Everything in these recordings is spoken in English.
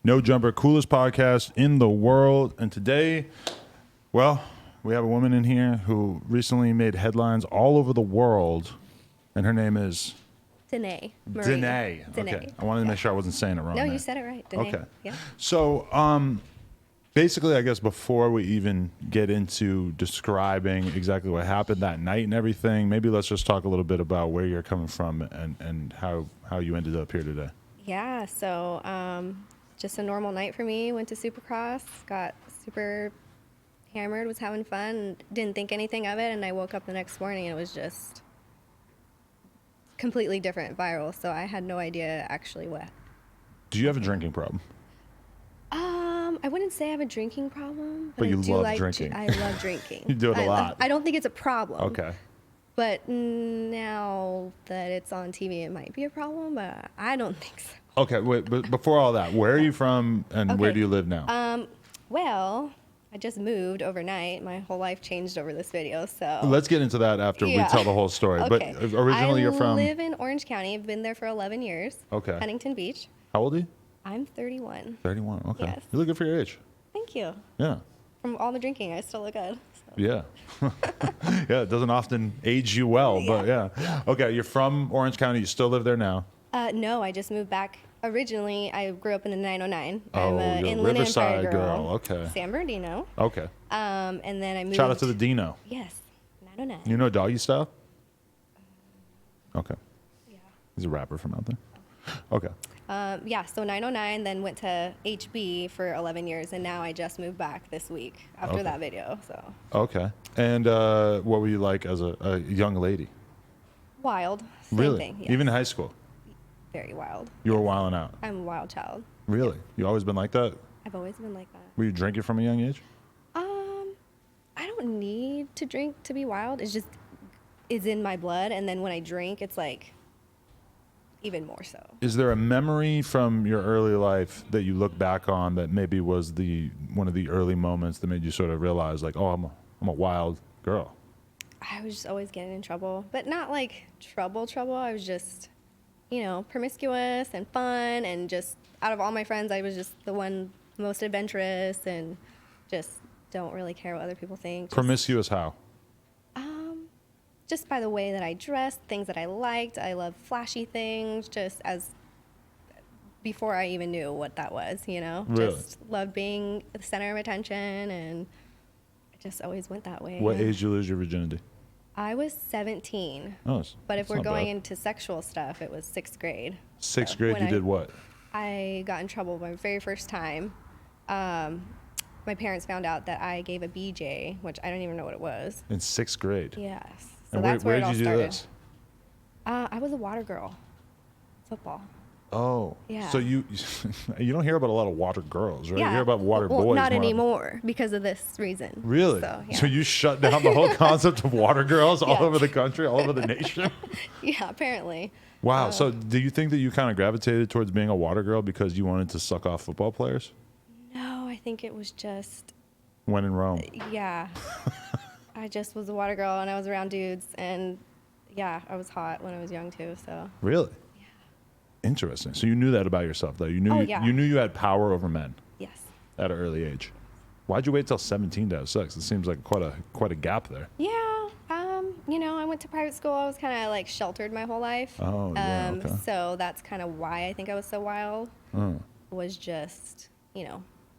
No Jumper, coolest podcast in the world. And today, well, we have a woman in here who recently made headlines all over the world, and her name is Danae Mari. Danae. Okay, I wanted to make sure I wasn't saying it wrong. No, there. you said it right. Danae. Okay. Yeah. So, basically, I guess before we even get into describing exactly what happened that night and everything, maybe let's just talk a little bit about where you're coming from and how you ended up here today. Yeah. So, just a normal night for me. Went to Supercross, got super hammered, was having fun, didn't think anything of it, and I woke up the next morning and it was just completely different, viral. So I had no idea actually what. Do you have a drinking problem? I wouldn't say I have a drinking problem, But I you do love like drinking. I love drinking. You do it a lot. I don't think it's a problem. Okay. But now that it's on TV, it might be a problem, but I don't think so. Okay, wait, but before all that, where are you from and where Okay. do you live now? Well, I just moved overnight. My whole life changed over this video, so. Let's get into that after we Yeah. tell the whole story. Okay. But originally you're from... I live in Orange County. I've been there for 11 years. Okay. Huntington Beach. How old are you? I'm 31. 31, okay. Yes. You look good for your age. Thank you. Yeah. From all the drinking, I still look good. So. Yeah. Yeah, it doesn't often age you well, but yeah. Okay, you're from Orange County. You still live there now? No, I just moved back. Originally, I grew up in the 909. Oh, I'm an you're a Inland Riverside Empire girl. Okay. San Bernardino. Okay. And then I moved. Shout out to the Dino. Yes, 909. You know Doggy Style? Okay. Yeah. He's a rapper from out there. Okay. Yeah, so 909, then went to HB for 11 years, and now I just moved back this week after Okay. that video. So Okay. And what were you like as a young lady? wild. Same Really? thing. Yes. Even in high school? Very wild. You were wilding out? I'm a wild child. Really? You always been like that? I've always been like that. Were you drinking from a young age? I don't need to drink to be wild. It's just is in my blood, and then when I drink, it's like even more so. Is there a memory from your early life that you look back on that maybe was one of the early moments that made you sort of realize, like, oh, I'm a wild girl? I was just always getting in trouble, but not like trouble. I was just, promiscuous and fun, and just out of all my friends, I was just the one most adventurous and just don't really care what other people think. Promiscuous how? Just by the way that I dressed, things that I liked. I love flashy things, just as before I even knew what that was, Really? Just loved being the center of attention, and it just always went that way. What yeah. age did you lose your virginity? I was 17. Oh, But if that's we're not going bad. into sexual stuff, it was 6th grade. Sixth So grade, when you did what? I got in trouble my very first time. My parents found out that I gave a BJ, which I don't even know what it was. In sixth grade. Yes. So And that's where where it did all you do started. this? I was a water girl. Football. Oh. Yeah. So you don't hear about a lot of water girls, right? You Yeah. hear about water Well, boys. not more. anymore because of this reason. Really? So, yeah. So you shut down the whole concept of water girls all Yeah. over the country, all over the nation? Yeah, apparently. Wow. So do you think that you kind of gravitated towards being a water girl because you wanted to suck off football players? No, I think it was just, When in Rome. yeah. I just was a water girl, and I was around dudes, and yeah, I was hot when I was young too. So Really? Yeah. Interesting. So you knew that about yourself, though. You knew Oh, yeah. you knew you had power over men yes. at an early age. Why'd you wait till 17 to have sex? It seems like quite a gap there. Yeah. I went to private school. I was kind of like sheltered my whole life. Oh, yeah, okay. So that's kind of why I think I was so wild. Oh. Was just,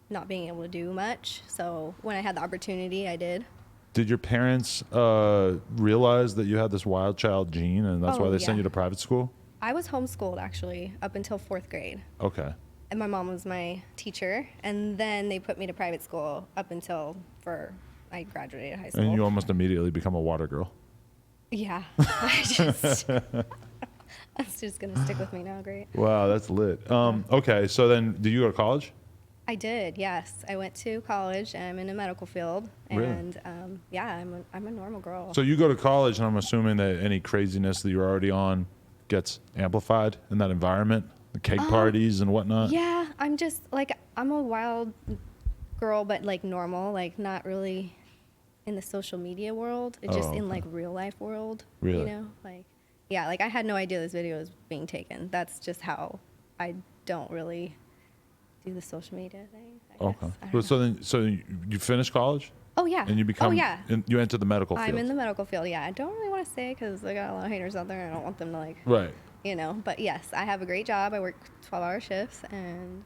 not being able to do much. So when I had the opportunity, I did. Did your parents realize that you had this wild child gene, and that's Oh, why they sent yeah. you to private school? I was homeschooled actually up until 4th grade. Okay. And my mom was my teacher. And then they put me to private school up until I graduated high school. And you almost immediately become a water girl. Yeah. That's just going to stick with me now. Great. Wow, that's lit. Okay, so then did you go to college? I did, yes. I went to college. I'm in the medical field. Really? And yeah, I'm a normal girl. So you go to college, and I'm assuming that any craziness that you're already on gets amplified in that environment, the keg parties and whatnot. Yeah, I'm just like, I'm a wild girl, but like normal, like not really in the social media world. It's just in okay. like real life world. Really? Like, yeah, like I had no idea this video was being taken. That's just how I don't really do the social media thing. Okay. I don't But know. so you finish college Oh yeah. and you become. Oh yeah. You enter the medical field. I'm in the medical field. Yeah. I don't really want to say because I got a lot of haters out there. And I don't want them to like. Right. You know. But yes, I have a great job. I work 12-hour shifts and.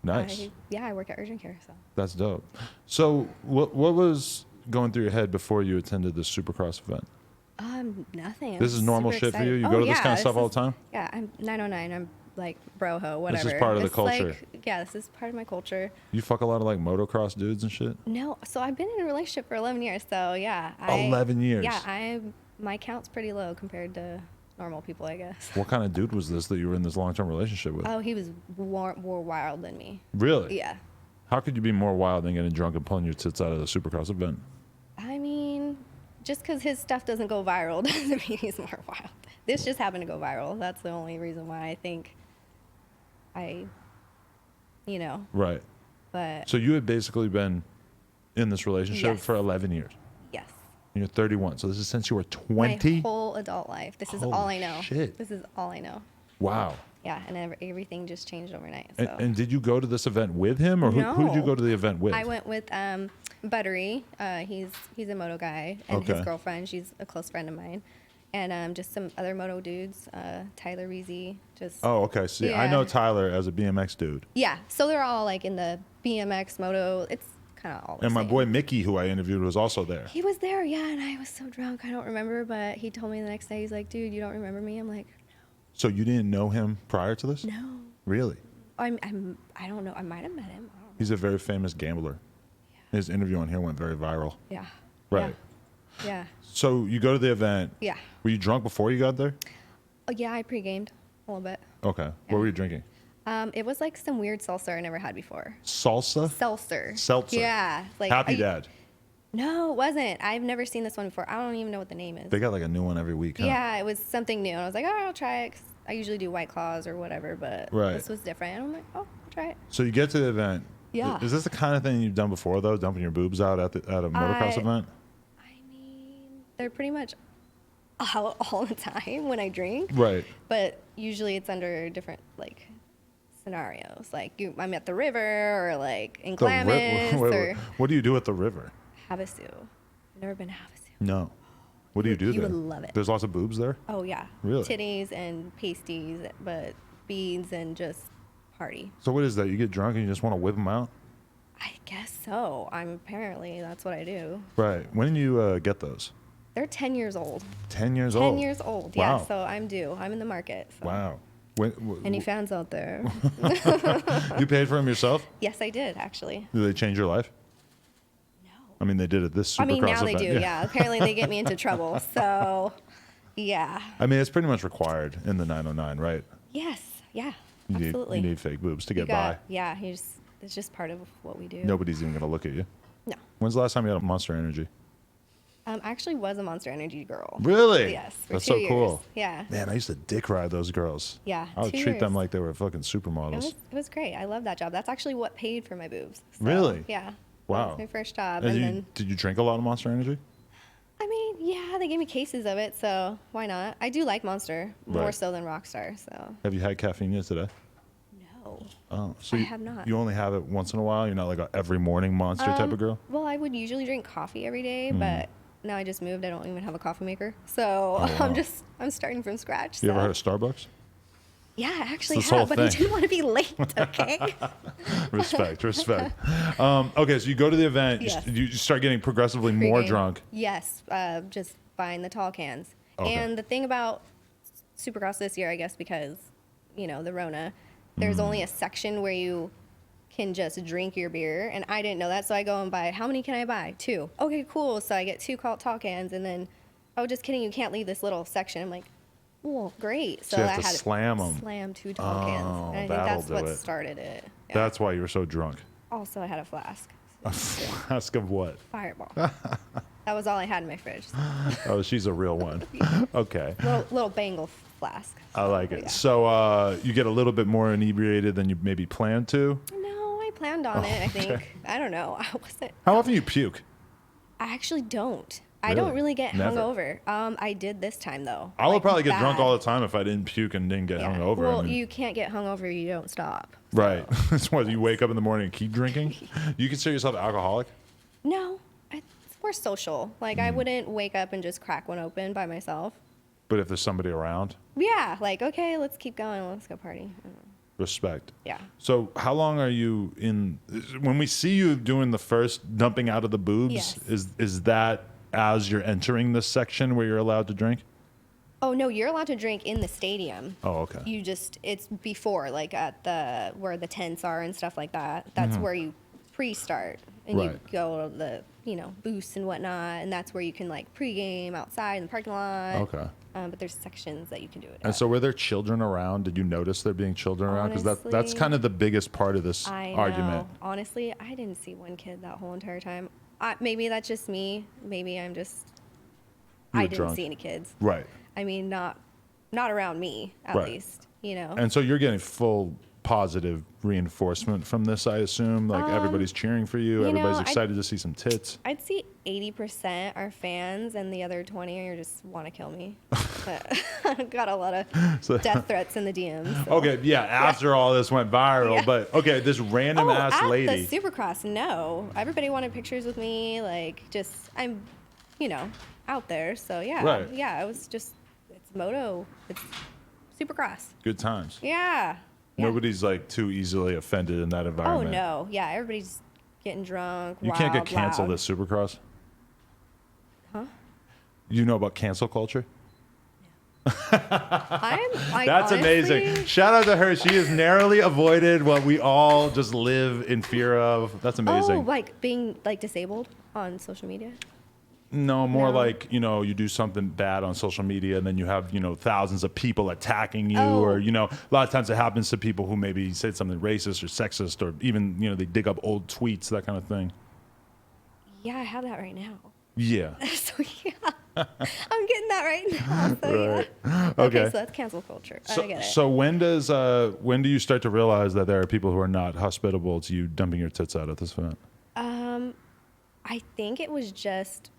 Nice. I work at urgent care. So. That's dope. So what was going through your head before you attended this Supercross event? Nothing. This is normal shit for you? You go to this kind of stuff all the time? Yeah, I'm 909. I'm like broho, whatever. This is part of the culture. Like, yeah, this is part of my culture. You fuck a lot of like motocross dudes and shit? No, so I've been in a relationship for 11 years. So yeah, 11 years? Yeah, my count's pretty low compared to normal people, I guess. What kind of dude was this that you were in this long-term relationship with? Oh, he was more wild than me. Really? Yeah. How could you be more wild than getting drunk and pulling your tits out of the Supercross event? I mean, just because his stuff doesn't go viral doesn't mean he's more wild. This just happened to go viral. That's the only reason why I think Right. But So you had basically been in this relationship Yes. for 11 years. yes. And you're 31. So this is since you were 20? My whole adult life. This is Holy all I know. shit. This is all I know. Wow. Yeah, and everything just changed overnight. So. And did you go to this event with him, or who did you No. go to the event with? I went with Buttery. He's a moto guy, and Okay. his girlfriend. She's a close friend of mine, and just some other moto dudes. Tyler Reezy. Just Oh, okay. See, I Yeah. know Tyler as a BMX dude. yeah. So they're all like in the BMX moto. It's kind of all. The And my same. boy Mickey, who I interviewed, was also there. He was there, yeah, and I was so drunk. I don't remember, but he told me the next day. He's like, "Dude, you don't remember me?" I'm like, So you didn't know him prior to this? "No." Really? I don't know. I might have met him. I don't know. He's a very famous gambler. His interview on here went very viral. Yeah. Right. Yeah. So you go to the event. Yeah. Were you drunk before you got there? Oh, yeah, I pre-gamed a little bit. Okay. What were you drinking? It was like some weird seltzer I never had before. Salsa? Seltzer. Seltzer. Yeah. Like Happy Dad. No, it wasn't. I've never seen this one before. I don't even know what the name is. They got like a new one every week. Huh? Yeah, it was something new, and I was like, "Oh, I'll try it." 'Cause I usually do White Claws or whatever, but Right. this was different. And I'm like, "Oh, I'll try it." So you get to the event. Yeah. Is this the kind of thing you've done before, though? Dumping your boobs out at a motocross event? I mean, they're pretty much out all the time when I drink. Right. But usually it's under different like scenarios. Like I'm at the river or like in Glamis or What do you do at the river? Havasu. I've never been to Havasu. No. What do you do You there? would love it. There's lots of boobs there? Oh yeah. Really? Titties and pasties, but beads and just party. So what is that? You get drunk and you just want to whip them out? I guess so. Apparently that's what I do. Right. When did you get those? They're 10 years old. 10 years 10 old? years old. Wow. Yeah. So I'm due. I'm in the market. So. Wow. Any fans out there? You paid for them yourself? Yes, I did actually. Did they change your life? No. I mean, they did at this Supercross I mean, now they event. do. Yeah. Apparently, they get me into trouble. So, yeah. I mean, it's pretty much required in the 909, right? Yes. Yeah. You Absolutely. need fake boobs to You get by. Yeah. It's just part of what we do. Nobody's even going to look at you. No. When's the last time you had a Monster Energy? I actually was a Monster Energy girl. Really? Yes. For That's 2 so years. cool. Yeah. Man, I used to dick ride those girls. Yeah, I would 2 treat them years. like they were fucking supermodels. It was great. I love that job. That's actually what paid for my boobs. So, Really? Yeah. Wow. That was my first job. And And you, then, did you drink a lot of Monster Energy? I mean, yeah, they gave me cases of it. So why not? I do like Monster more Right. so than Rockstar. So Have you had caffeine yet today? no. Oh, so I you, have not. You only have it once in a while. You're not like a every morning Monster type of girl. Well, I would usually drink coffee every day, Mm. but now I just moved. I don't even have a coffee maker. So Oh, wow. I'm starting from scratch. You so. ever heard of Starbucks? Yeah, I actually It's this whole have, but I thing. didn't want to be late, okay? Respect. Okay, so you go to the event. Yes. You start getting progressively more Pre-game. drunk. Yes, just buying the tall cans. Okay. And the thing about Supercross this year, I guess, because, the Rona, there's only a section where you can just drink your beer, and I didn't know that, so I go and buy, how many can I buy? 2. Okay, cool. So I get 2 tall cans, and then, oh, just kidding, you can't leave this little section. I'm like, well, great. So you have I to had slam 'em. Slam 2 tall cans. Oh, And I think that'll that's do what it. started it. Yeah. That's why you were so drunk. Also, I had a flask. A flask of what? Fireball. That was all I had in my fridge. Oh, she's a real one. Okay. Little Bengal flask. I like it. Yeah. So you get a little bit more inebriated than you maybe planned to. No, I planned on it, I think. I don't know. I wasn't. How often you puke? I actually don't. I don't really get Never. hungover. I did this time though. I would Like, probably get drunk bad. all the time if I didn't puke and didn't get hungover. Well, I mean, you can't get hungover. You don't stop. right. That's why you wake up in the morning and keep drinking. You consider yourself alcoholic? No, it's more social. Like I wouldn't wake up and just crack one open by myself. But if there's somebody around, Yeah, like okay, let's keep going. Let's go party. respect. Yeah. So how long are you in? When we see you doing the first dumping out of the boobs, Yes. is that as you're entering this section where you're allowed to drink? Oh no, you're allowed to drink in the stadium. Oh, okay. It's before, like at where the tents are and stuff like that. That's where you pre-start and you Right. go to the booths and whatnot, and that's where you can like pre-game outside in the parking lot. Okay. But there's sections that you can do it. And at. so were there children around? Did you notice there being children around? Because that's Honestly, kind of the biggest part of this I know. argument. Honestly, I didn't see one kid that whole entire time. Maybe that's just me. Maybe I'm just. You I were didn't drunk. see any kids. Right. I mean, not around me at Right. least. You know. And so you're getting full positive reinforcement from this, I assume. Like everybody's cheering for you. you know, Everybody's I- excited to see some tits. I'd see 80% are fans, and the other 20 are just want to kill me. But I've got a lot of So- death threats in the DMs. So. Okay, yeah. After all this went viral, Yeah. but okay, this random ass at lady. the Supercross, no. Everybody wanted pictures with me. Like, just I'm, out there. So yeah, Right. yeah. It was just it's moto. It's Supercross. Good times. Yeah. Yeah. Nobody's like too easily offended in that Oh environment. no. Yeah. Everybody's getting drunk. You can't get wild, canceled loud. at Supercross. Huh? You know about cancel culture? I'm like, That's honestly, amazing. Shout out to her. She has narrowly avoided what we all just live in fear of. That's amazing. Oh, like being like disabled on social media. No, more No. like, you do something bad on social media and then you have, thousands of people attacking you Oh. or, a lot of times it happens to people who maybe said something racist or sexist or even, they dig up old tweets, that kind of thing. Yeah, I have that right now. Yeah. So yeah, I'm getting that right now. So Right. yeah. Okay. So that's cancel culture. I get it. So when do you start to realize that there are people who are not hospitable to you dumping your tits out at this event? I think it was just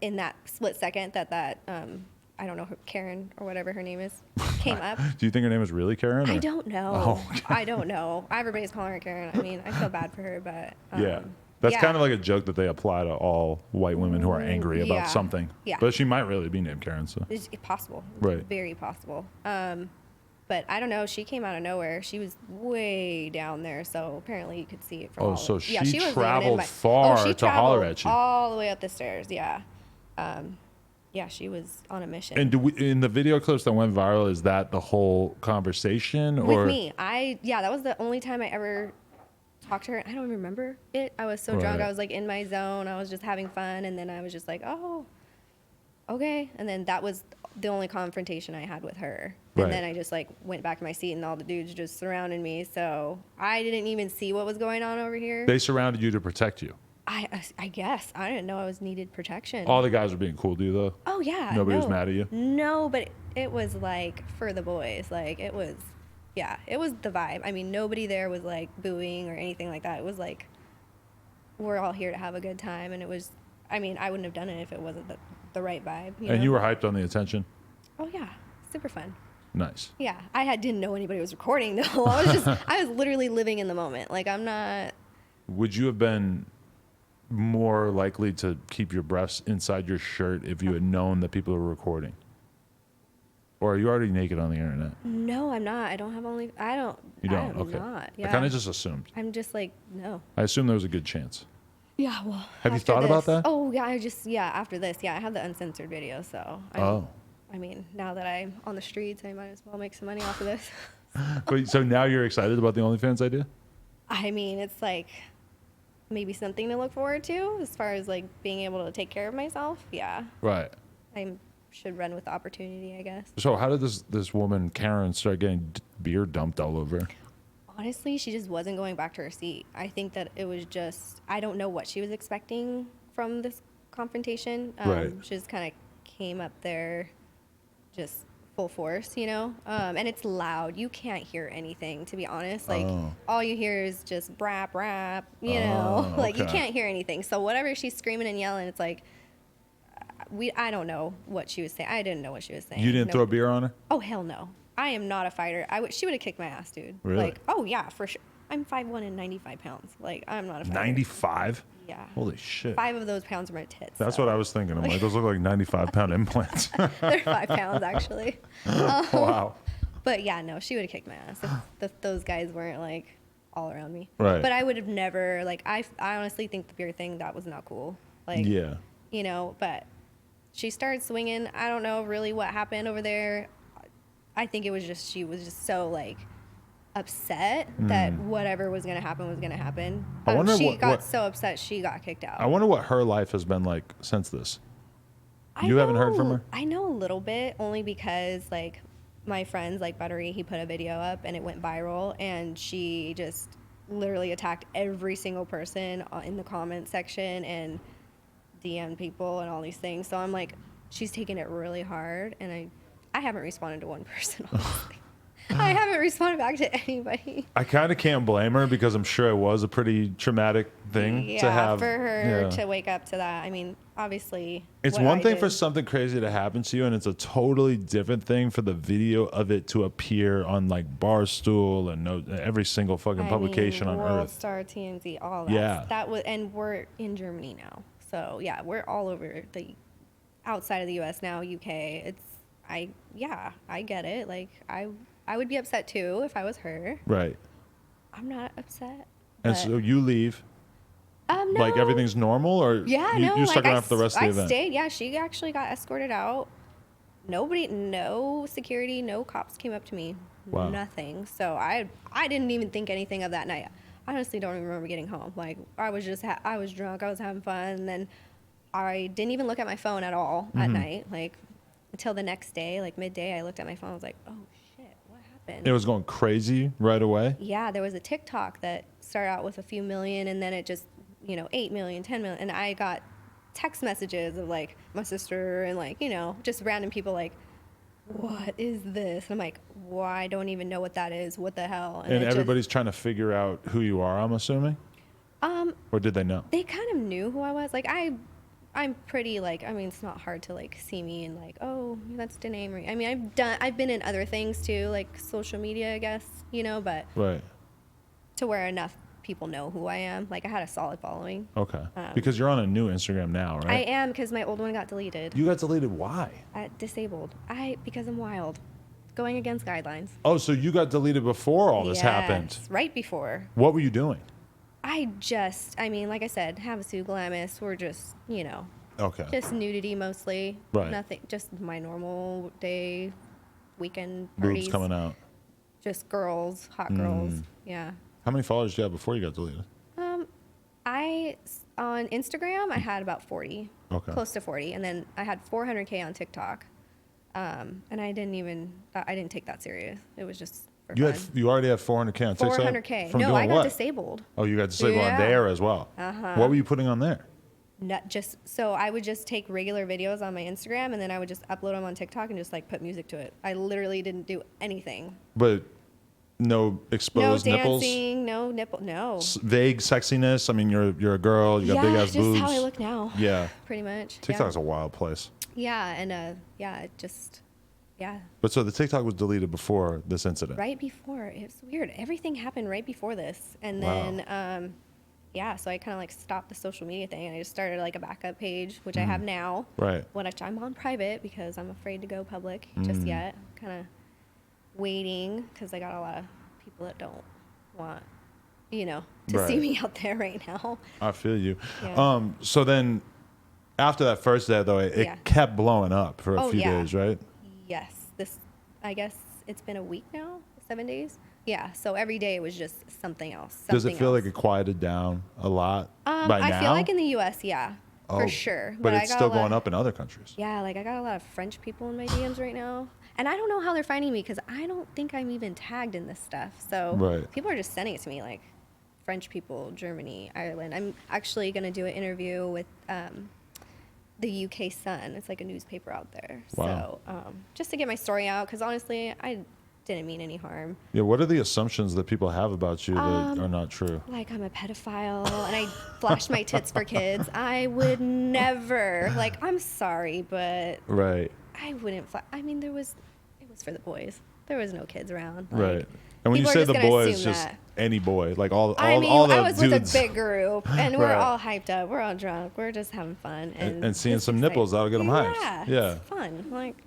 in that split second that I don't know, Karen or whatever her name is, came up. Do you think her name is really Karen? I or- don't know. Oh, okay. I don't know. Everybody's calling her Karen. I mean, I feel bad for her, but Yeah. That's yeah. kind of like a joke that they apply to all white women who are angry about Yeah. something. Yeah. But she might really be named Karen, so. It's possible. Right. Very possible. But I don't know. She came out of nowhere. She was way down there, so apparently you could see it from. Oh, all so yeah, she was living in traveled my- far she to holler traveled at you. all the way up the stairs. Yeah, yeah, she was on a mission. And in the video clips that went viral, is that the whole conversation? Or With me, that was the only time I ever talked to her. I don't remember it. I was so drunk. Right. I was like in my zone. I was just having fun, and then I was just like, oh, okay. And then that was the only confrontation I had with her. Right. And then I just like went back to my seat, and all the dudes just surrounded me. So I didn't even see what was going on over here. They surrounded you to protect you. I guess I didn't know I was needed protection. All the guys were being cool to you, though. Oh yeah. Nobody was no. mad at you? No, but it was like for the boys. Like it was the vibe. I mean, nobody there was like booing or anything like that. It was like we're all here to have a good time, and it was. I mean, I wouldn't have done it if it wasn't the right vibe. And you were hyped on the attention? Oh yeah, super fun. Nice. Yeah, didn't know anybody was recording though. I was literally living in the moment. Like I'm not. Would you have been more likely to keep your breasts inside your shirt if you had known that people were recording? Or are you already naked on the internet? No, I'm not. I don't have only. I don't. You don't? I'm Okay. not. Yeah. I kind of just assumed. I'm just like no. I assumed there was a good chance. Yeah, well. Have you after thought about this- that? Oh, yeah, after this, I have the uncensored video, so. I mean, now that I'm on the streets, I might as well make some money off of this. Wait, so now you're excited about the OnlyFans idea? I mean, it's like maybe something to look forward to as far as like being able to take care of myself. Yeah, Right. I should run with the opportunity, I guess. So how did this woman, Karen, start getting beer dumped all over her? Honestly, she just wasn't going back to her seat. I think that it was just, I don't know what she was expecting from this confrontation. Right. She just kind of came up there just full force, and it's loud. You can't hear anything, to be honest. Like, all you hear is just brap, rap, like you okay. can't hear anything. So whatever she's screaming and yelling, it's like, I don't know what she was saying. I didn't know what she was saying. You didn't No. throw beer on her? Oh, hell no. I am not a fighter. She would have kicked my ass, dude. Really? Like, oh yeah, for sure. I'm 5'1" and 95 pounds. Like, I'm not a fighter. 95? Yeah. Holy shit. 5 of those pounds are my tits. That's so. what I was thinking. I'm like, those look like 95-pound implants. They're 5 pounds, actually. Wow. But yeah, no, she would have kicked my ass if those guys weren't like all around me. Right. But I would have never, like, I honestly think the beer thing, that was not cool. Like, Yeah. you know, but she started swinging. I don't know really what happened over there. I think it was just, she was just so like upset that whatever was going to happen was going to happen. I wonder she what got so upset she got kicked out. I wonder what her life has been like since this. You haven't heard from her? I know a little bit, only because like my friends, like Buttery, he put a video up and it went viral, and she just literally attacked every single person in the comment section and DM people and all these things. So I'm like, she's taking it really hard, and I haven't responded to one person, honestly. I haven't responded back to anybody. I kind of can't blame her, because I'm sure it was a pretty traumatic thing to have. For her to wake up to that. I mean, obviously. It's one thing for something crazy to happen to you, and it's a totally different thing for the video of it to appear on like Barstool and every single fucking publication on World earth. Star, TMZ, all that. Yeah. That was, and we're in Germany now. So yeah, we're all over the outside of the US now, UK. I get it. Like I would be upset too if I was her. Right. I'm not upset. And so you leave. No. Like everything's normal, or Yeah, you, no. you stuck like around for the rest of the event? I stayed. Yeah, she actually got escorted out. Nobody, no security, no cops came up to me. Wow. Nothing. So I didn't even think anything of that night. I honestly don't even remember getting home. Like I was just I was drunk. I was having fun, and then I didn't even look at my phone at all at night. Like until the next day, like midday, I looked at my phone. I was like, oh shit, what happened? It was going crazy right away. Yeah, there was a TikTok that started out with a few million, and then it just 8 million, 10 million, and I got text messages of like my sister and like just random people like, what is this? And I'm like, well, I don't even know what that is. What the hell? And everybody's trying to figure out who you are, I'm assuming? Or did they know? They kind of knew who I was. Like I'm pretty like, I mean, it's not hard to like see me and like, oh, that's Danae Mari. I mean, I've been in other things too, like social media, I guess, but Right. to where enough people know who I am. Like I had a solid following. Okay. Because you're on a new Instagram now, right? I am, because my old one got deleted. You got deleted. Why? Disabled. Because I'm wild. Going against guidelines. Oh, so you got deleted before all this happened? Right before. What were you doing? I mean, like I said, Havasu, Glamis, we're just, Okay. just nudity mostly. Right. Nothing, just my normal day, weekend parties. Boobs coming out. Just girls, hot girls. Yeah. How many followers did you have before you got deleted? On Instagram, I had about 40. Okay. Close to 40. And then I had 400K on TikTok. And I didn't take that serious. It was just for fun. You already had 400K on TikTok? 400K. From No, doing I got what? disabled. Oh, you got disabled on Yeah. there as well. What were you putting on there? So I would just take regular videos on my Instagram, and then I would just upload them on TikTok and just like put music to it. I literally didn't do anything. But no exposed no nipples? dancing, no nipple, no. Vague sexiness? I mean, you're a girl, you got big ass boobs. just how I look now. Yeah. Pretty much. TikTok's a wild place. Yeah, and it just. But so the TikTok was deleted before this incident? Right before. It's weird. Everything happened right before this. And Wow. then, so I kind of like stopped the social media thing, and I just started like a backup page, which I have now. Right. Which I'm on private because I'm afraid to go public just yet. Kind of waiting because I got a lot of people that don't want, to see me out there right now. I feel you. Yeah. So then after that first day, though, it kept blowing up for a few days, right? Yes. I guess it's been a week now, 7 days. Yeah. So every day it was just something else. Does it feel like it quieted down a lot by now? I feel like in the U.S., for sure. But it's still going up in other countries. Yeah, like I got a lot of French people in my DMs right now. And I don't know how they're finding me because I don't think I'm even tagged in this stuff. So people are just sending it to me, like French people, Germany, Ireland. I'm actually going to do an interview with the UK Sun. It's like a newspaper out there. Wow. So just to get my story out, because honestly, didn't mean any harm. Yeah, what are the assumptions that people have about you that are not true? Like I'm a pedophile and I flash my tits for kids. I would never. Like, I'm sorry, but Right. I wouldn't. I mean, it was for the boys. There was no kids around. Like, Right. And when you people are say just the gonna boys, assume just that. any boy, like all I mean, all the I was dudes. with a big group, and we're Right. all hyped up. We're all drunk. We're just having fun, and seeing it's some just nipples, that'll get them hyped. Yeah, Yeah. it's fun. Like,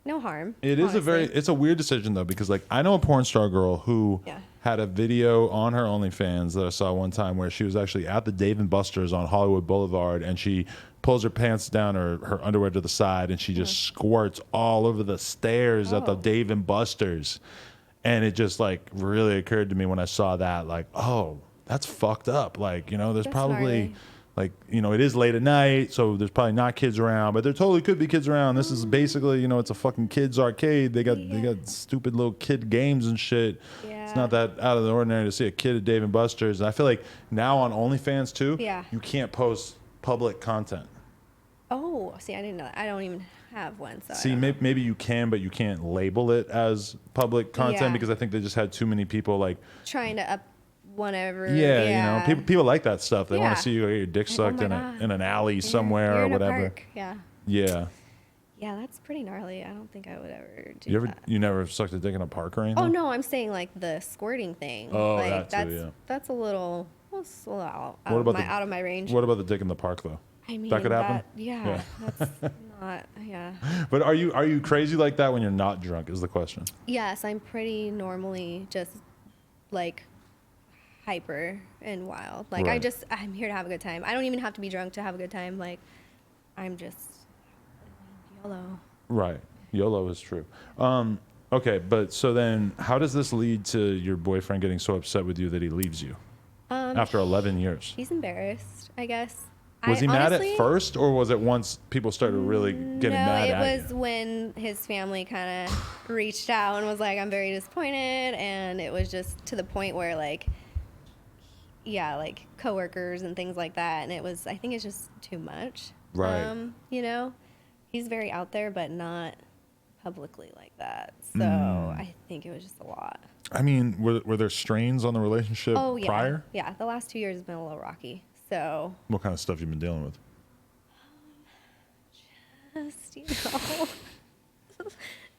no harm. It is honestly. it's a weird decision though, because like I know a porn star girl who Yeah. had a video on her OnlyFans that I saw one time where she was actually at the Dave and Buster's on Hollywood Boulevard, and she pulls her pants down or her underwear to the side, and she just squirts all over the stairs at the Oh. Dave and Buster's. And it just like really occurred to me when I saw that, like, oh, that's fucked up. Like, you know, there's That's probably gnarly. like, you know, it is late at night, so there's probably not kids around, but there totally could be kids around. This is basically, you know, it's a fucking kids arcade. They got stupid little kid games and shit. It's not that out of the ordinary to see a kid at Dave and Buster's. And I feel like now on OnlyFans too, you can't post public content. Oh, see, I didn't know that. I don't even have one. So See, maybe you can, but you can't label it as public content Yeah. because I think they just had too many people like, trying to up whatever. yeah, you know, people like that stuff. They want Yeah. to see you get your dick Like, sucked oh in my a God. in an alley You're- somewhere you're or in a whatever. park. Yeah. Yeah. Yeah, that's pretty gnarly. I don't think I would ever do that. You never sucked a dick in a park or anything? Oh no, I'm saying like the squirting thing. Oh, like, that too, yeah. That's a little, that's a little out of my range. What about the dick in the park though? I mean, that could happen. Yeah, that's not. Yeah. But are you crazy like that when you're not drunk? Is the question. Yes, I'm pretty normally just like hyper and wild. Like Right. I'm here to have a good time. I don't even have to be drunk to have a good time. Like I'm just YOLO. Right. YOLO is true. Okay, but so then how does this lead to your boyfriend getting so upset with you that he leaves you after 11 years? He's embarrassed, I guess. Was he mad honestly, at first, or was it once people started really getting mad it at was you? when his family kind of reached out and was like, I'm very disappointed. And it was just to the point where like, yeah, like coworkers and things like that. And I think it's just too much. Right. You know, he's very out there, but not publicly like that. So Mm. I think it was just a lot. I mean, were there strains on the relationship Oh, yeah. prior? Yeah. The last 2 years has been a little rocky. So What kind of stuff you been dealing with? just, yeah,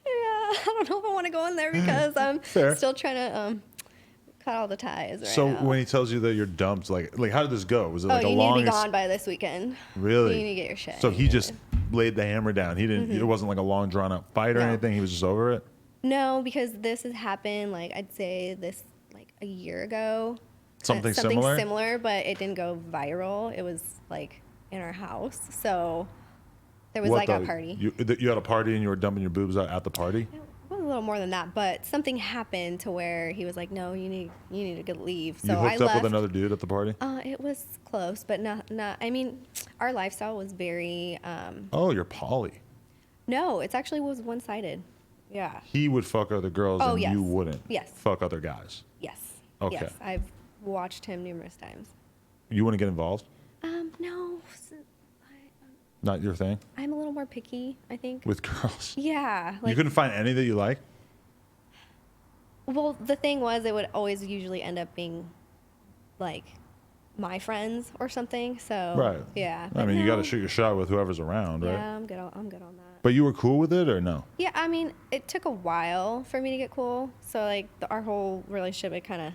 I don't know if I want to go in there because I'm Fair. still trying to cut all the ties right So now. when he tells you that you're dumped, like how did this go? Was it Oh, like a you need to long? be gone by this weekend. Really? You need to get your shit. So he just laid the hammer down. He didn't. It wasn't like a long drawn out fight or No. anything. He was just over it. No, because this has happened, like, I'd say this, like, a year ago. Something Something similar? similar, but it didn't go viral. It was, like, in our house. So there was, What like, the- a party. You had a party and you were dumping your boobs out at the party. It was a little more than that, but something happened to where he was like, no, you need to leave. So You I hooked up left. with another dude at the party. It was close, but not, I mean, our lifestyle was very, Oh, you're poly. no, it's actually was one-sided. Yeah. He would fuck other girls Oh, and yes. you wouldn't. Yes. Fuck other guys. Yes. Okay. Yes. I've watched him numerous times. You wouldn't get involved? No, Not your thing? I'm a little more picky, I think. With girls? Yeah. You couldn't find any that you like? Well, the thing was, it would always usually end up being like my friends or something. So Right. yeah. I but mean, you got to no. shoot your shot with whoever's around, right? Yeah, I'm good on that. But you were cool with it or no? Yeah, I mean, it took a while for me to get cool. So like our whole relationship, it kind of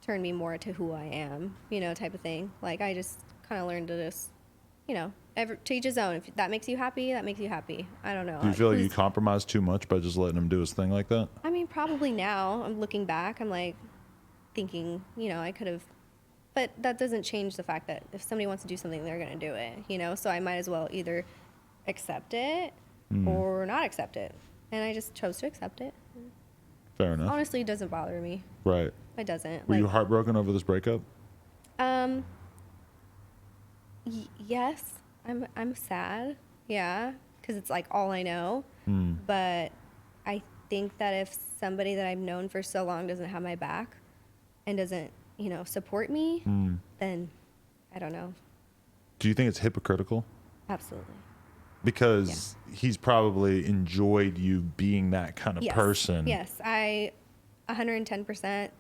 turned me more to who I am, type of thing. Like I just kind of learned to just, to each his own. If that makes you happy, that makes you happy. I don't know. Do you feel like you who's- compromised too much by just letting him do his thing like that? I mean, probably now. I'm looking back. I'm like thinking, I could have, but that doesn't change the fact that if somebody wants to do something, they're gonna do it. So I might as well either accept it or not accept it, and I just chose to accept it. Fair enough. Honestly, it doesn't bother me. Right. It doesn't. Were you heartbroken over this breakup? Yes, I'm sad. Yeah, because it's like all I know. But I think that if somebody that I've known for so long doesn't have my back and doesn't, support me, then I don't know. Do you think it's hypocritical? Absolutely. Because he's probably enjoyed you being that kind of person. Yes, I 110%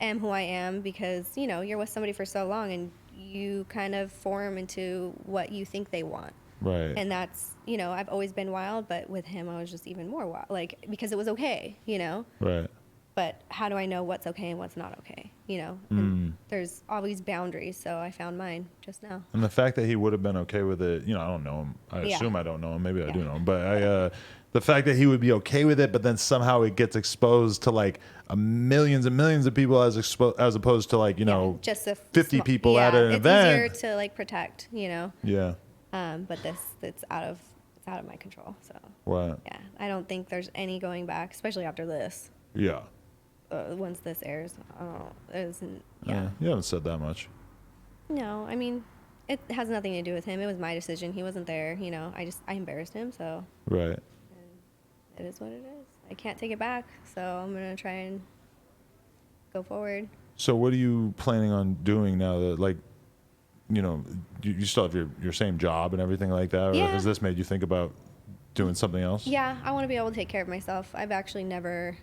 am who I am because, you know, you're with somebody for so long and you kind of form into what you think they want. Right. And that's, you know, I've always been wild, but with him I was just even more wild, like, because it was okay, you know? Right. But how do I know what's okay and what's not okay, you know? And there's always boundaries, so I found mine just now. And the fact that he would have been okay with it, you know, I don't know him. I assume I don't know him. Maybe I do know him. But the fact that he would be okay with it, but then somehow it gets exposed to like millions and millions of people as opposed to like, you know, just 50 people at an event. It's easier to like protect, you know? Yeah. But it's out of my control. So What? yeah, I don't think there's any going back, especially after this. Yeah. Once this airs, You haven't said that much. No, I mean, it has nothing to do with him. It was my decision. He wasn't there. You know, I embarrassed him, so. Right. And it is what it is. I can't take it back, so I'm gonna try and go forward. So what are you planning on doing now that, like, you know, you still have your same job and everything like that? Or has this made you think about doing something else? Yeah, I want to be able to take care of myself. I've actually never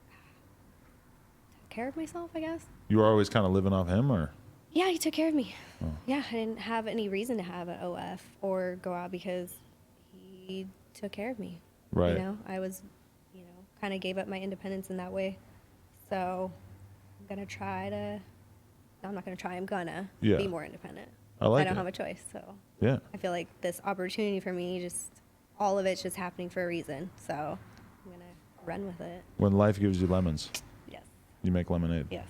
taken care of myself, I guess. You were always kind of living off him, or? Yeah, he took care of me. Oh. Yeah, I didn't have any reason to have an OF or go out because he took care of me. Right. You know, I was, you know, kind of gave up my independence in that way. So I'm going to try to, no, I'm not going to try, I'm going to be more independent. I don't have a choice. So yeah, I feel like this opportunity for me, just all of it's just happening for a reason. So I'm going to run with it. When life gives you lemons, yes, you make lemonade. Yes.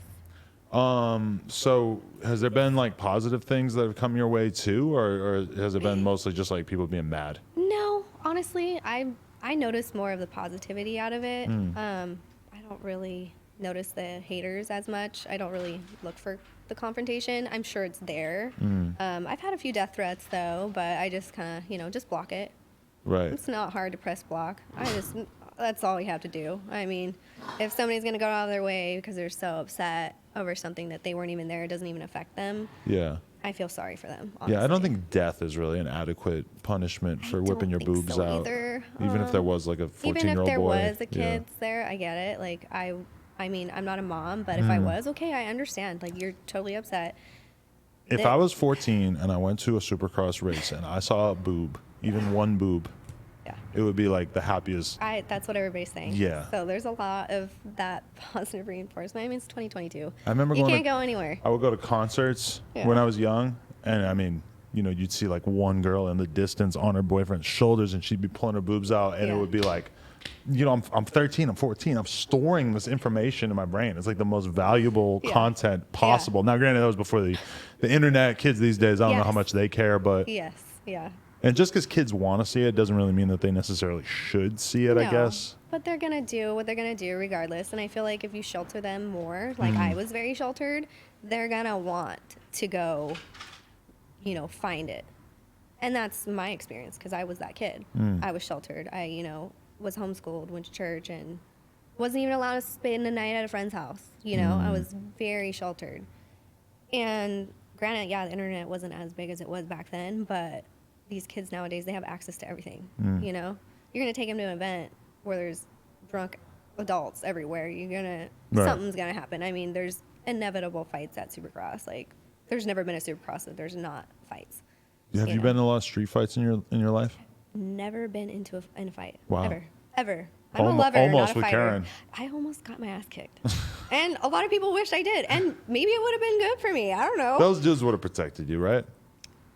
So has there been like positive things that have come your way too, or has it been mostly just like people being mad? No, honestly, I notice more of the positivity out of it. I don't really notice the haters as much. I don't really look for the confrontation. I'm sure it's there. I've had a few death threats though, but I just kind of, you know, just block it. Right. It's not hard to press block. That's all you have to do. I mean, if somebody's going to go out of their way because they're so upset over something that they weren't even there, it doesn't even affect them. Yeah. I feel sorry for them, honestly. Yeah, I don't think death is really an adequate punishment for whipping your boobs out. Either. Even if there was like a 14-year-old boy. Even if there was a kid there, I get it. Like, I mean, I'm not a mom, but if I was, okay, I understand. Like, you're totally upset. If I was 14 and I went to a Supercross race and I saw a boob, even one boob, it would be like the happiest. That's what everybody's saying. Yeah. So there's a lot of that positive reinforcement. I mean, it's 2022. I remember you can't go anywhere. I would go to concerts when I was young, and I mean, you know, you'd see like one girl in the distance on her boyfriend's shoulders, and she'd be pulling her boobs out, and it would be like, you know, I'm 13, I'm 14, I'm storing this information in my brain. It's like the most valuable content possible. Now, granted, that was before the internet. Kids these days, I don't know how much they care, but And just because kids want to see it doesn't really mean that they necessarily should see it, I guess. But they're going to do what they're going to do regardless. And I feel like if you shelter them more, like I was very sheltered, they're going to want to go, you know, find it. And that's my experience because I was that kid. I was sheltered. I, you know, was homeschooled, went to church, and wasn't even allowed to spend the night at a friend's house. You know, I was very sheltered. And granted, the internet wasn't as big as it was back then, but these kids nowadays, they have access to everything. You know, you're going to take them to an event where there's drunk adults everywhere. You're going to, something's going to happen. I mean, there's inevitable fights at Supercross. Like, there's never been a Supercross that there's not fights. Have you been in a lot of street fights in your life? Never been in a fight. Wow. Ever. I'm a lover, almost not a fighter. Karen. I almost got my ass kicked. And a lot of people wish I did. And maybe it would have been good for me. I don't know. Those dudes would have protected you, right?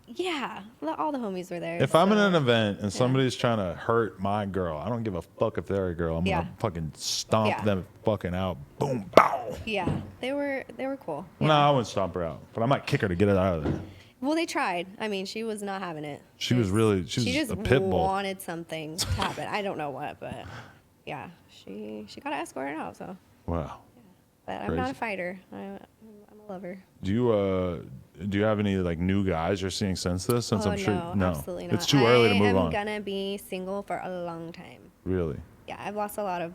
Yeah. All the homies were there. If I'm in an event and somebody's trying to hurt my girl, I don't give a fuck if they're a girl. I'm going to fucking stomp them fucking out. Boom, bow. Yeah. They were cool. No, I wouldn't stomp her out. But I might kick her to get it out of there. Well, they tried. I mean, she was not having it. She was just a pit bull. Wanted something to happen. I don't know what, but yeah, she got escorted out. So wow. Yeah. But I'm not a fighter. I'm a lover. Do you have any like new guys you're seeing since this? Since I'm sure no, absolutely not. It's too early to move on. I'm gonna be single for a long time. Really? Yeah, I've lost a lot of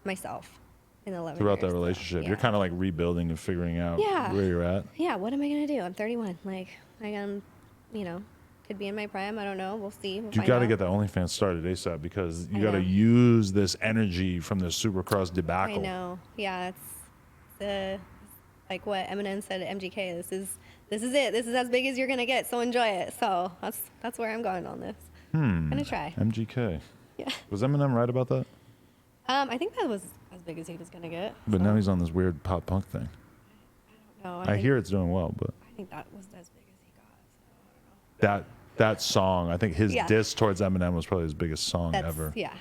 myself in 11 throughout years, that relationship. So, You're kind of like rebuilding and figuring out where you're at. Yeah, what am I gonna do? I'm 31. Like, I can, could be in my prime. I don't know. We'll see. We'll You find got to out. get the OnlyFans started ASAP because you I got to know. use this energy from the Supercross debacle. I know. Yeah, it's the like what Eminem said at MGK. This is it. This is as big as you're gonna get. So enjoy it. So that's where I'm going on this. I'm gonna try. MGK. Yeah. Was Eminem right about that? I think that was as big as he was gonna get. But so. now he's on this weird pop punk thing. No, I hear it's doing well, but I think that was as big as he got. So I don't know. that song, I think his Yeah. diss towards Eminem was probably his biggest song ever. Yeah.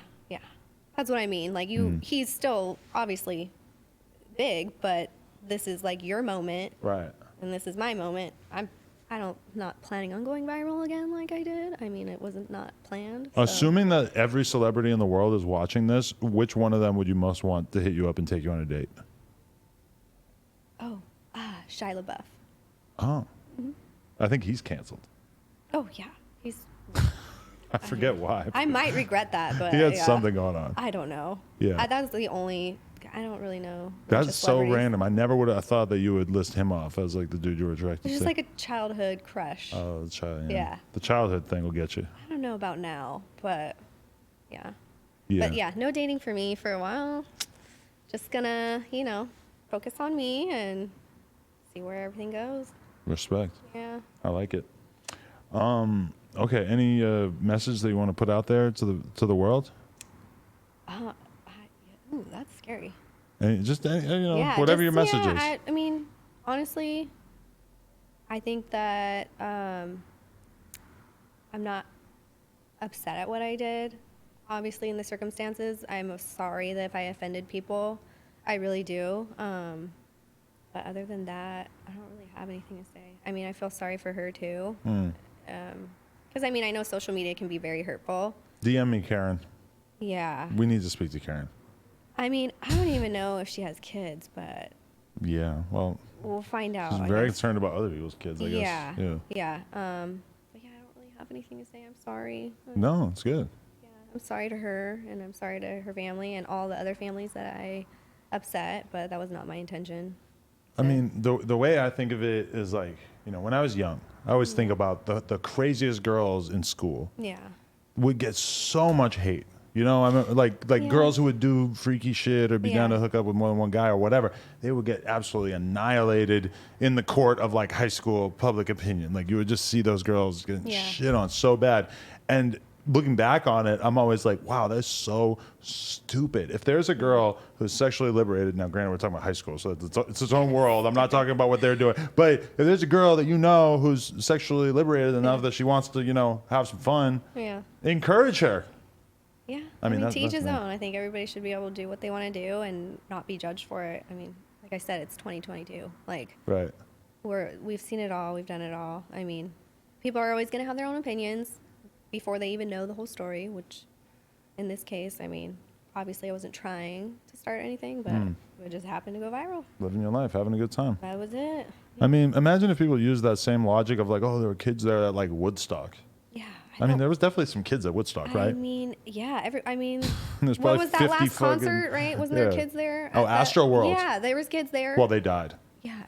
That's what I mean. Like he's still obviously big, but this is like your moment, Right. and this is my moment. Not planning on going viral again like I did. I mean, it wasn't not planned. So. Assuming that every celebrity in the world is watching this, which one of them would you most want to hit you up and take you on a date? Oh, Shia LaBeouf. Oh. I think he's canceled. Oh yeah, he's. I forget why. I might regret that, but He had yeah. something going on. I don't know. Yeah. That's the only. I don't really know. That's so random. I never would have thought that you would list him off as like the dude you were attracted It's to. just like a childhood crush. Oh, the child. Yeah. The childhood thing will get you. I don't know about now, but yeah. Yeah. But yeah, no dating for me for a while. Just gonna, focus on me and see where everything goes. Respect. Yeah. I like it. Okay. Any message that you want to put out there to the world? Ooh, that's scary. Just Yeah, whatever just, your message is. I mean, honestly, I think that I'm not upset at what I did. Obviously, in the circumstances, I'm sorry that if I offended people. I really do. But other than that, I don't really have anything to say. I mean, I feel sorry for her too. Because I mean, I know social media can be very hurtful. DM me, Karen. Yeah. We need to speak to Karen. I mean, I don't even know if she has kids, but Yeah. Well, we'll find out. she's I very guess. concerned about other people's kids, I guess. Yeah. Yeah. Yeah. But yeah, I don't really have anything to say. I'm sorry. No, it's good. Yeah, I'm sorry to her, and I'm sorry to her family and all the other families that I upset, but that was not my intention. I mean, the way I think of it is like, when I was young, I always think about the craziest girls in school Yeah. would get so much hate. I mean, like Yeah. girls who would do freaky shit or be down Yeah. to hook up with more than one guy or whatever, they would get absolutely annihilated in the court of like high school public opinion. Like you would just see those girls getting Yeah. shit on so bad. And looking back on it, I'm always like, wow, that's so stupid. If there's a girl who's sexually liberated, now granted we're talking about high school, so it's its own world. I'm not talking about what they're doing. But if there's a girl that who's sexually liberated enough that she wants to, have some fun, Yeah. encourage her. Yeah. I I mean, mean, that's- to each that's his me. own. I think everybody should be able to do what they want to do and not be judged for it. I mean, like I said, it's 2022. Like, Right. we've seen it all. We've done it all. I mean, people are always going to have their own opinions before they even know the whole story, which in this case, I mean, obviously I wasn't trying to start anything, but it just happened to go viral. Living your life, having a good time. That was it. I mean, imagine if people use that same logic of like, oh, there were kids there at like Woodstock. Yeah. I mean, don't- there was definitely some kids at Woodstock, I right? mean, yeah. There's What probably was that 50 last fucking- concert, right? Wasn't there Yeah. kids there? Oh, at that- Astro World. Yeah, there was kids there. Well, they died. yeah,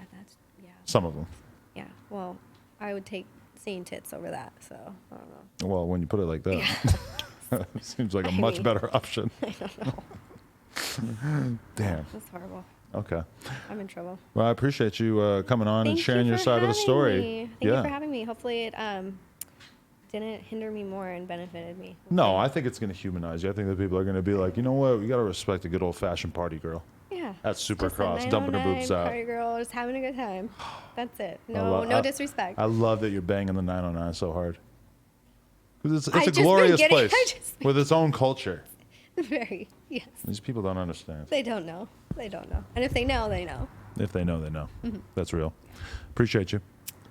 yeah. Some of them. Yeah, well, I would take seeing tits over that, so I don't know. Well, when you put it like that, it seems like a I much mean- better option. I don't know. Damn. That's horrible. Okay. I'm in trouble. Well, I appreciate you coming on and Thank sharing you your for side of the having story. me. Thank you for having me. Hopefully it didn't hinder me more and benefited me. No, I think it's going to humanize you. I think that people are going to be like, you know what? We got to respect a good old fashioned party girl. Yeah. At Just a Supercross, dumping her boobs 909 out. Party girl, just having a good time. That's it. I No, lo- no I- disrespect. I love that you're banging the 909 so hard. 'Cause it's I've a just been glorious getting- place I've just been- with its own culture. Very. Yes. These people don't understand. They don't know. They don't know. And if they know, they know. If they know, they know. Mm-hmm. That's real. Appreciate you.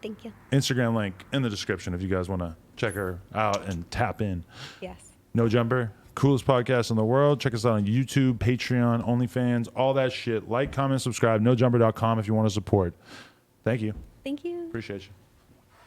Thank you. Instagram link in the description if you guys want to check her out and tap in. Yes. No Jumper, coolest podcast in the world. Check us out on YouTube, Patreon, OnlyFans, all that shit. Like, comment, subscribe. NoJumper.com if you want to support. Thank you. Thank you. Appreciate you.